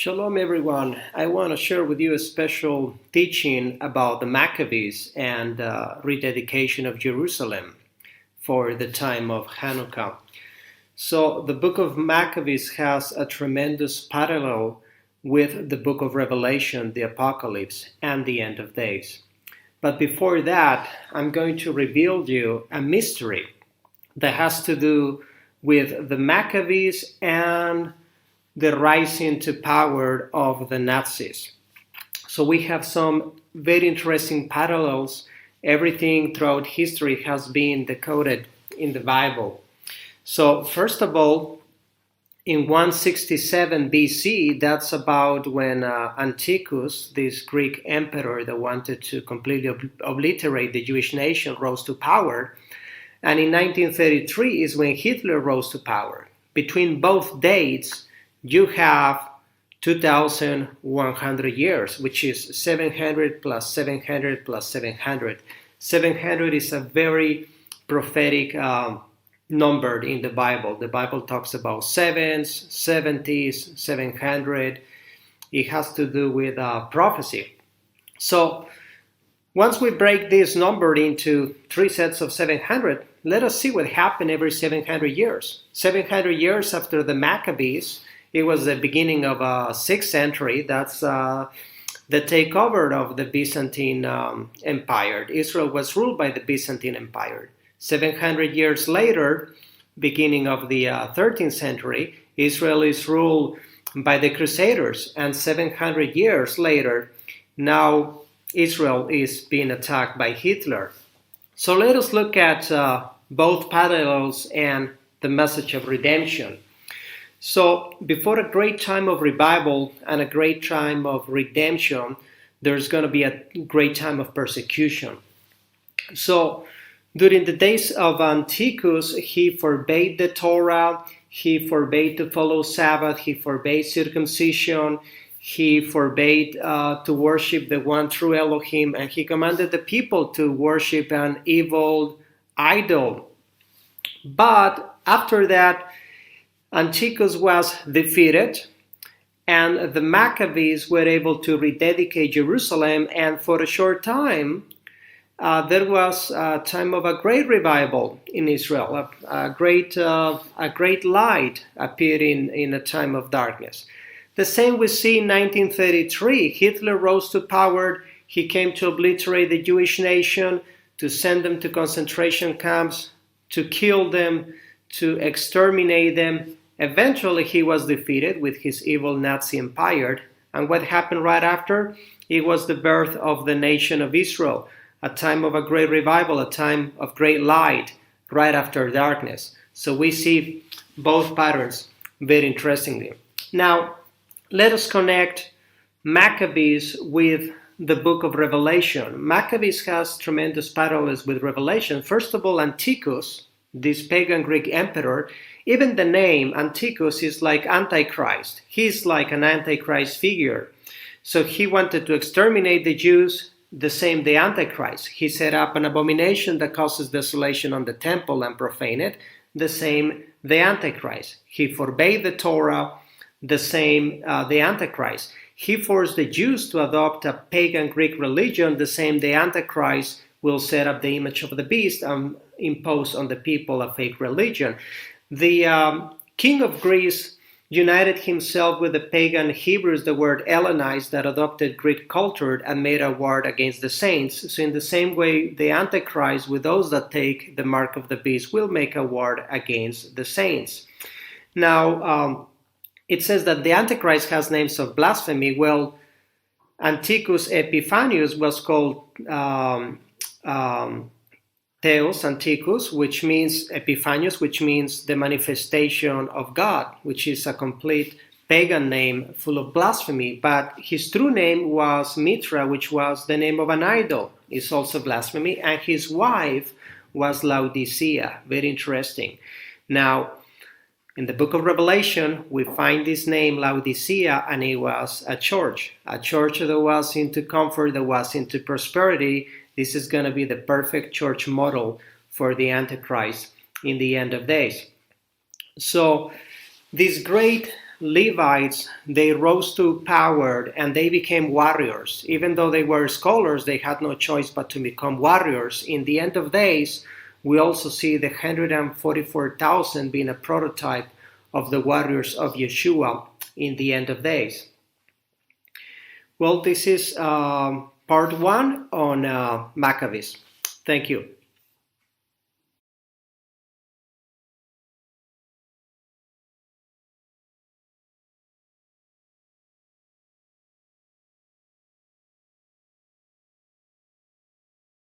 Shalom, everyone. I want to share with you a special teaching about the Maccabees and rededication of Jerusalem for the time of Hanukkah. So the book of Maccabees has a tremendous parallel with the book of Revelation, the Apocalypse, and the end of days. But before that, I'm going to reveal to you a mystery that has to do with the Maccabees and the rising to power of the Nazis. So we have some very interesting parallels. Everything throughout history has been decoded in the Bible. So first of all, in 167 BC, that's about when Antiochus, this Greek emperor that wanted to completely obliterate the Jewish nation, rose to power. And in 1933 is when Hitler rose to power. Between both dates, you have 2,100 years, which is 700 plus 700 plus 700. 700 is a very prophetic number in the Bible. The Bible talks about sevens, 70s, 700. It has to do with prophecy. So once we break this number into three sets of 700, let us see what happened every 700 years. 700 years after the Maccabees, it was the beginning of 6th century. That's the takeover of the Byzantine Empire. Israel was ruled by the Byzantine Empire. 700 years later, beginning of the 13th century, Israel is ruled by the Crusaders. And 700 years later, now Israel is being attacked by Hitler. So let us look at both parallels and the message of redemption. So before a great time of revival and a great time of redemption, there's going to be a great time of persecution. So during the days of Antiochus, he forbade the Torah, he forbade to follow Sabbath, he forbade circumcision, he forbade to worship the one true Elohim, and he commanded the people to worship an evil idol. But after that, Antiochus was defeated, and the Maccabees were able to rededicate Jerusalem, and for a short time, there was a time of a great revival in Israel. A great light appeared in a time of darkness. The same we see in 1933. Hitler rose to power. He came to obliterate the Jewish nation, to send them to concentration camps, to kill them, to exterminate them. Eventually, he was defeated with his evil Nazi empire. And what happened right after? It was the birth of the nation of Israel, a time of a great revival, a time of great light, right after darkness. So we see both patterns very interestingly. Now, let us connect Maccabees with the book of Revelation. Maccabees has tremendous parallels with Revelation. First of all, Antiochus, this pagan Greek emperor, even the name Antiochus is like Antichrist. He's like an Antichrist figure. So he wanted to exterminate the Jews, the same the Antichrist. He set up an abomination that causes desolation on the temple and profane it, the same the Antichrist. He forbade the Torah, the same the Antichrist. He forced the Jews to adopt a pagan Greek religion, the same the Antichrist will set up the image of the beast and impose on the people a fake religion. The king of Greece united himself with the pagan Hebrews that were Hellenized, that adopted Greek culture and made a war against the saints. So in the same way, the Antichrist, with those that take the mark of the beast, will make a war against the saints. Now, it says that the Antichrist has names of blasphemy. Well, Antiochus Epiphanes was called Theos Antiochus, which means Epiphanius, which means the manifestation of God, which is a complete pagan name full of blasphemy. But his true name was Mithra, which was the name of an idol. It's also blasphemy. And his wife was Laodicea. Very interesting. Now, in the book of Revelation, we find this name Laodicea, and it was a church that was into comfort, that was into prosperity. This is going to be the perfect church model for the Antichrist in the end of days. So this great Levites, they rose to power and they became warriors. Even though they were scholars, they had no choice but to become warriors. In the end of days, we also see the 144,000 being a prototype of the warriors of Yeshua in the end of days. Well, this is part one on Maccabees. Thank you.